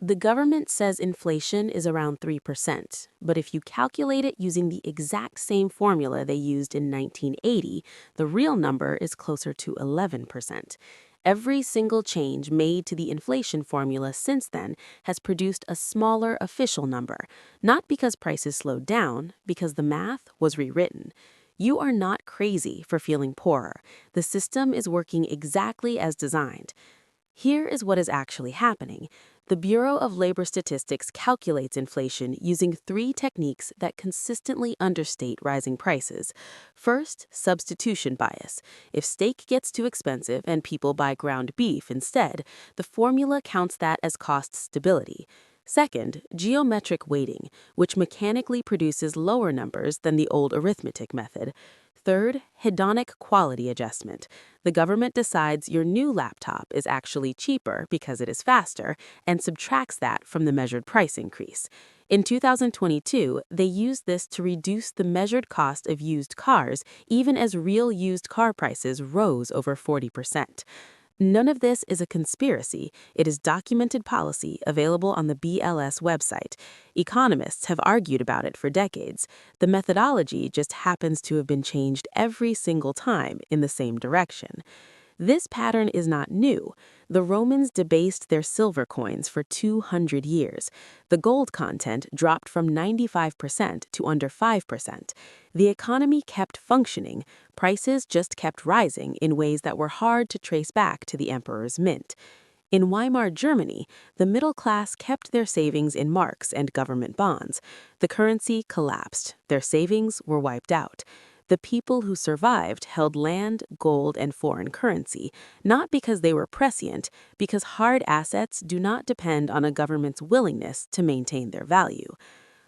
The government says inflation is around 3%, but if you calculate it using the exact same formula they used in 1980, the real number is closer to 11%. Every single change made to the inflation formula since then has produced a smaller official number, not because prices slowed down, because the math was rewritten. You are not crazy for feeling poorer. The system is working exactly as designed. Here is what is actually happening. The Bureau of Labor Statistics calculates inflation using three techniques that consistently understate rising prices. First, substitution bias. If steak gets too expensive and people buy ground beef instead, the formula counts that as cost stability. Second, geometric weighting, which mechanically produces lower numbers than the old arithmetic method. Third, hedonic quality adjustment. The government decides your new laptop is actually cheaper because it is faster and subtracts that from the measured price increase. In 2022, they used this to reduce the measured cost of used cars even as real used car prices rose over 40%. None of this is a conspiracy. It is documented policy available on the BLS website. Economists have argued about it for decades. The methodology just happens to have been changed every single time in the same direction. This pattern is not new. The Romans debased their silver coins for 200 years. The gold content dropped from 95% to under 5%. The economy kept functioning. Prices just kept rising in ways that were hard to trace back to the emperor's mint. In Weimar Germany, the middle class kept their savings in marks and government bonds. The currency collapsed. Their savings were wiped out. The people who survived held land, gold, and foreign currency, not because they were prescient, because hard assets do not depend on a government's willingness to maintain their value.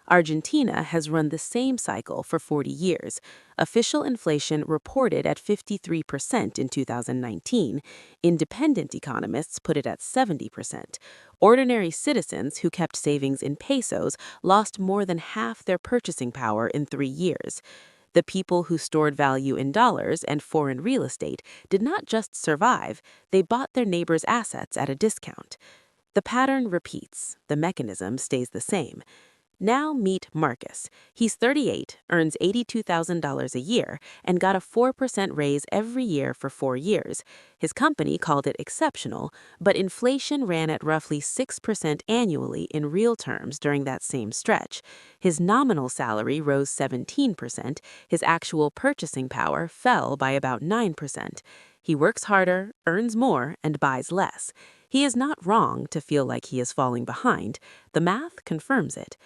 Argentina has run the same cycle for 40 years. Official inflation reported at 53% in 2019. Independent economists put it at 70%. Ordinary citizens who kept savings in pesos lost more than half their purchasing power in 3 years. The people who stored value in dollars and foreign real estate did not just survive, they bought their neighbors' assets at a discount. The pattern repeats, the mechanism stays the same. Now meet Marcus. He's 38, earns $82,000 a year, and got a 4% raise every year for 4 years. His company called it exceptional, but inflation ran at roughly 6% annually in real terms during that same stretch. His nominal salary rose 17%, his actual purchasing power fell by about 9%. He works harder, earns more, and buys less. He is not wrong to feel like he is falling behind. The math confirms it.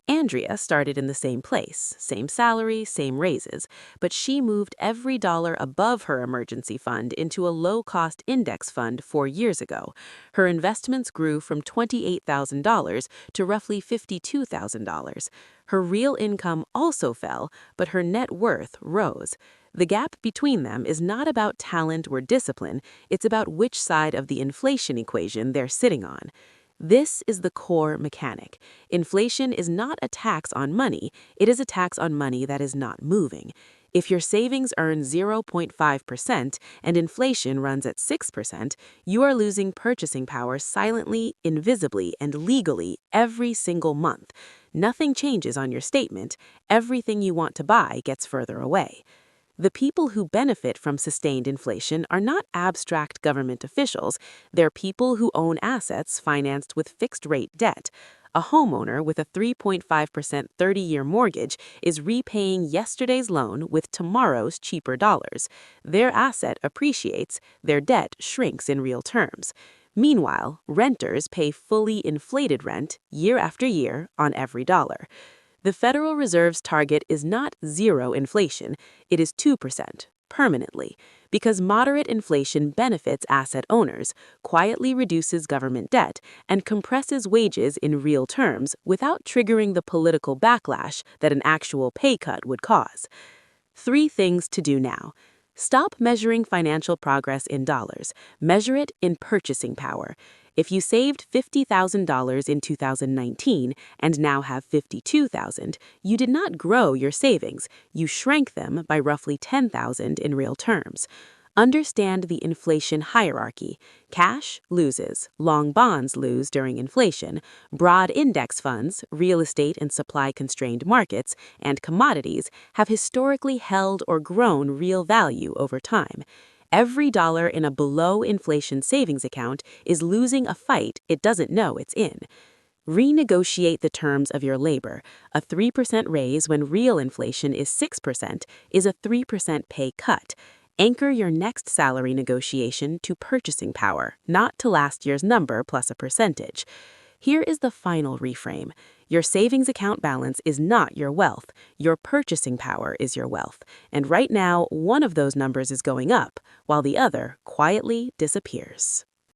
Andrea started in the same place, same salary, same raises, but she moved every dollar above her emergency fund into a low-cost index fund 4 years ago. Her investments grew from $28,000 to roughly $52,000. Her real income also fell, but her net worth rose. The gap between them is not about talent or discipline, it's about which side of the inflation equation they're sitting on. This is the core mechanic. Inflation is not a tax on money, it is a tax on money that is not moving. If your savings earn 0.5% and inflation runs at 6%, you are losing purchasing power silently, invisibly, and legally every single month. Nothing changes on your statement. Everything you want to buy gets further away. The people who benefit from sustained inflation are not abstract government officials, they're people who own assets financed with fixed-rate debt. A homeowner with a 3.5% 30-year mortgage is repaying yesterday's loan with tomorrow's cheaper dollars. Their asset appreciates, their debt shrinks in real terms. Meanwhile, renters pay fully inflated rent year after year on every dollar. The Federal Reserve's target is not zero inflation, it is 2%, permanently, because moderate inflation benefits asset owners, quietly reduces government debt, and compresses wages in real terms without triggering the political backlash that an actual pay cut would cause. 3 things to do now. Stop measuring financial progress in dollars. Measure it in purchasing power. If you saved $50,000 in 2019 and now have $52,000, you did not grow your savings. You shrank them by roughly $10,000 in real terms. Understand the inflation hierarchy. Cash loses, long bonds lose during inflation, broad index funds, real estate and supply-constrained markets, and commodities have historically held or grown real value over time. Every dollar in a below-inflation savings account is losing a fight it doesn't know it's in. Renegotiate the terms of your labor. A 3% raise when real inflation is 6% is a 3% pay cut. Anchor your next salary negotiation to purchasing power, not to last year's number plus a percentage. Here is the final reframe. Your savings account balance is not your wealth. Your purchasing power is your wealth. And right now, one of those numbers is going up, while the other quietly disappears.